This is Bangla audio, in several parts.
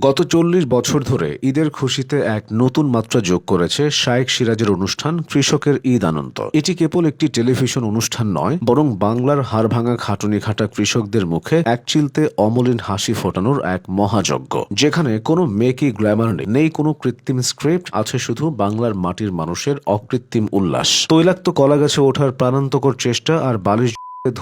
গত ৪০ বছর ধরে ঈদের খুশিতে এক নতুন মাত্রা যোগ করেছে শায়েখ সিরাজের অনুষ্ঠান কৃষকের ঈদ আনন্দ। এটি কেবল একটি টেলিভিশন অনুষ্ঠান নয়, বরং বাংলার হাড়ভাঙা খাটুনি খাটা কৃষকদের মুখে একচিলতে অমলিন হাসি ফোটানোর এক মহাযজ্ঞ, যেখানে কোনো মেকি গ্ল্যামার নেই, কোনো কৃত্রিম স্ক্রিপ্ট, আছে শুধু বাংলার মাটির মানুষের অকৃত্রিম উল্লাস। তৈলাক্ত কলাগাছে ওঠার প্রাণান্তকর চেষ্টা আর বালিশ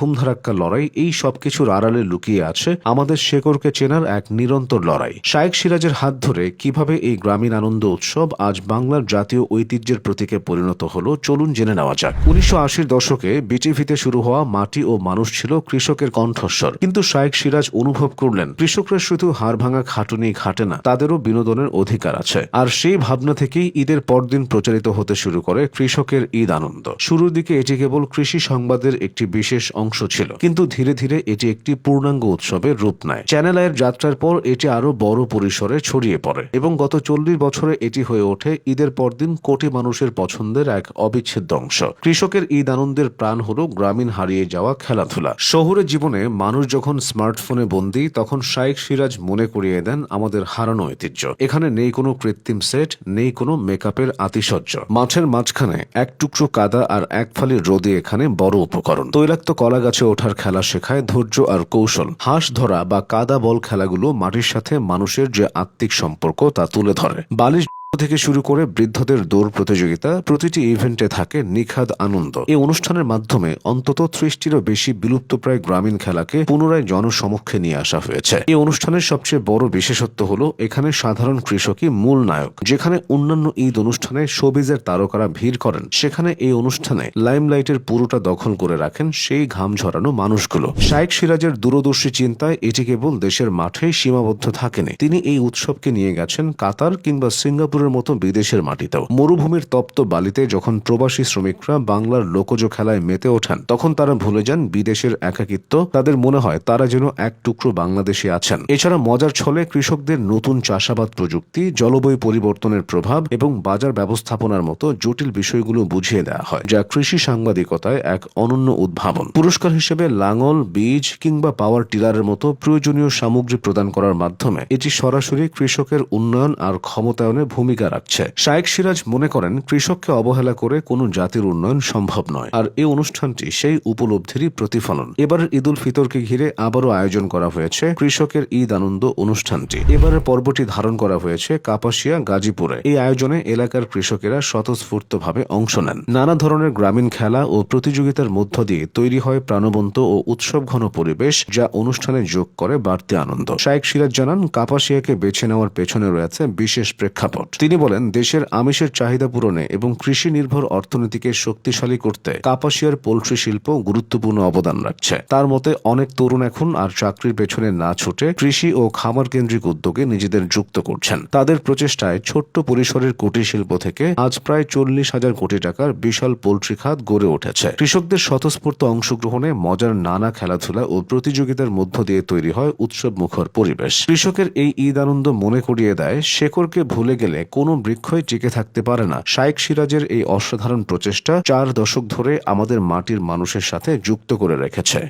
ধুমধারাক্কা লড়াই, এই সবকিছুর আড়ালে লুকিয়ে আছে আমাদের শেকড়কে চেনার এক নিরন্তর লড়াই। শায়েখ সিরাজের হাত ধরে কিভাবে এই গ্রামীণ আনন্দ উৎসব আজ বাংলার জাতীয় ঐতিহ্যের প্রতীকে পরিণত হলো, চলুন জেনে নেওয়া যাক। ১৯৮০ দশকে বিটিভিতে শুরু হওয়া মাটি ও মানুষ ছিল কৃষকের কণ্ঠস্বর, কিন্তু শায়েখ সিরাজ অনুভব করলেন কৃষকরা শুধু হাড়ভাঙা খাটুনি ঘাটে না, তাদেরও বিনোদনের অধিকার আছে। আর সেই ভাবনা থেকেই ঈদের পরদিন প্রচারিত হতে শুরু করে কৃষকের ঈদ আনন্দ। শুরুর দিকে এটি কেবল কৃষি সংবাদের একটি বিশেষ অংশ ছিল, কিন্তু ধীরে ধীরে এটি একটি পূর্ণাঙ্গ উৎসবের রূপ নেয়। চ্যানেল আইয়ের যাত্রার পর এটি আরো বড় পরিসরে ছড়িয়ে পড়ে এবং গত ৪০ বছরে এটি হয়ে ওঠে ঈদের পরদিন কোটি মানুষের পছন্দের এক অবিচ্ছেদ্য অংশ। কৃষকের ঈদ আনন্দের প্রাণ হলো গ্রামীণ হারিয়ে যাওয়া খেলাধুলা। শহুরের জীবনে মানুষ যখন স্মার্টফোনে বন্দী, তখন শায়েখ সিরাজ মনে করিয়ে দেন আমাদের হারানো ঐতিহ্য। এখানে নেই কোনো কৃত্রিম সেট, নেই কোনো মেকআপের আতিশয্য। মাঠের মাঝখানে এক টুকরো কাদা আর এক ফালি রোদে এখানে বড় উপকরণ। তৈলাক্ত কলা গাছে ওঠার খেলা শেখায় ধৈর্য আর কৌশল। হাঁস ধরা বা কাদা বল খেলাগুলো মাটির সাথে মানুষের যে আত্মিক সম্পর্ক তা তুলে ধরে। বালিশ থেকে শুরু করে বৃদ্ধদের দৌড় প্রতিযোগিতা, প্রতিটি ইভেন্টে থাকে নিখাদ আনন্দ। এই অনুষ্ঠানের মাধ্যমে অন্তত ৩০টিরও বেশি বিলুপ্তপ্রায় গ্রামীণ খেলাকে পুনরায় জনসমক্ষে নিয়ে আসা হয়েছে। এই অনুষ্ঠানের সবচেয়ে বড় বিশেষত্ব হলো এখানে সাধারণ কৃষকই মূল নায়ক। যেখানে অন্যান্য ঈদ অনুষ্ঠানে শোবিজের তারকারা ভিড় করেন, সেখানে এই অনুষ্ঠানে লাইমলাইটের পুরোটা দখল করে রাখেন সেই ঘাম ঝরানো মানুষগুলো। শায়েখ সিরাজের দূরদর্শী চিন্তায় এটি কেবল দেশের মাঠেই সীমাবদ্ধ থাকেনি, তিনি এই উৎসবকে নিয়ে গেছেন কাতার কিংবা সিঙ্গাপুরের মতো বিদেশের মাটিতেও। মরুভূমির তপ্ত বালিতে যখন প্রবাসী শ্রমিকরা বাংলার লোকজ খেলায় মেতে ওঠেন, তখন তারা ভুলে যান বিদেশের একাকিত্ব। তাদের মনে হয় তারা যেন এক টুকরো বাংলাদেশে আছেন। এছাড়া মজার ছলে কৃষকদের নতুন চাষাবাদ প্রযুক্তি, জলবায়ু পরিবর্তনের প্রভাব এবং বাজার ব্যবস্থাপনার মতো জটিল বিষয়গুলো বুঝিয়ে দেওয়া হয়, যা কৃষি সাংবাদিকতায় এক অনন্য উদ্ভাবন। পুরস্কার হিসেবে লাঙল, বীজ কিংবা পাওয়ার টিলারের মতো প্রয়োজনীয় সামগ্রী প্রদান করার মাধ্যমে এটি সরাসরি কৃষকের উন্নয়ন আর ক্ষমতায়নে ভূমিকা রাখছে। শায়েখ সিরাজ মনে করেন কৃষককে অবহেলা করে কোনো জাতির উন্নয়ন সম্ভব নয়, আর এই অনুষ্ঠানটি সেই উপলব্ধিরই প্রতিফলন। এবারের ঈদ উল ফিতরকে ঘিরে আবারও আয়োজন করা হয়েছে কৃষকের ঈদ আনন্দ অনুষ্ঠানটি। এবারের পর্বটি ধারণ করা হয়েছে কাপাসিয়া, গাজীপুরে। এই আয়োজনে এলাকার কৃষকেরা স্বতঃস্ফূর্তভাবে অংশ নেন। নানা ধরনের গ্রামীণ খেলা ও প্রতিযোগিতার মধ্য দিয়ে তৈরি হয় প্রাণবন্ত ও উৎসবঘন পরিবেশ, যা অনুষ্ঠানে যোগ করে বাড়তি আনন্দ। শায়েখ সিরাজ জানান, কাপাসিয়াকে বেছে নেওয়ার পেছনে রয়েছে বিশেষ প্রেক্ষাপট। তিনি বলেন, দেশের আমিষের চাহিদা পূরণে এবং কৃষি নির্ভর অর্থনীতিকে শক্তিশালী করতে কাপাসিয়ার পোল্ট্রি শিল্প গুরুত্বপূর্ণ অবদান রাখছে। তার মতে, অনেক তরুণ এখন আর চাকরির পেছনে না ছুটে কৃষি ও খামার কেন্দ্রিক উদ্যোগে নিজেদের যুক্ত করছেন। তাদের প্রচেষ্টায় ছোট্ট পরিসরের কুটির শিল্প থেকে আজ প্রায় ৪০,০০০ কোটি টাকার বিশাল পোল্ট্রি খাত গড়ে উঠেছে। কৃষকদের স্বতঃস্ফূর্ত অংশগ্রহণে মজার নানা খেলাধুলা ও প্রতিযোগিতার মধ্য দিয়ে তৈরি হয় উৎসব মুখর পরিবেশ। কৃষকের এই ঈদ আনন্দ মনে করিয়ে দেয়, শেকড়কে ভুলে গেলে কোনো বৃক্ষই টিকে থাকতে পারে না। শায়েখ সিরাজের এই অসাধারণ প্রচেষ্টা ৪ দশক ধরে আমাদের মাটির মানুষের সাথে যুক্ত করে রেখেছে।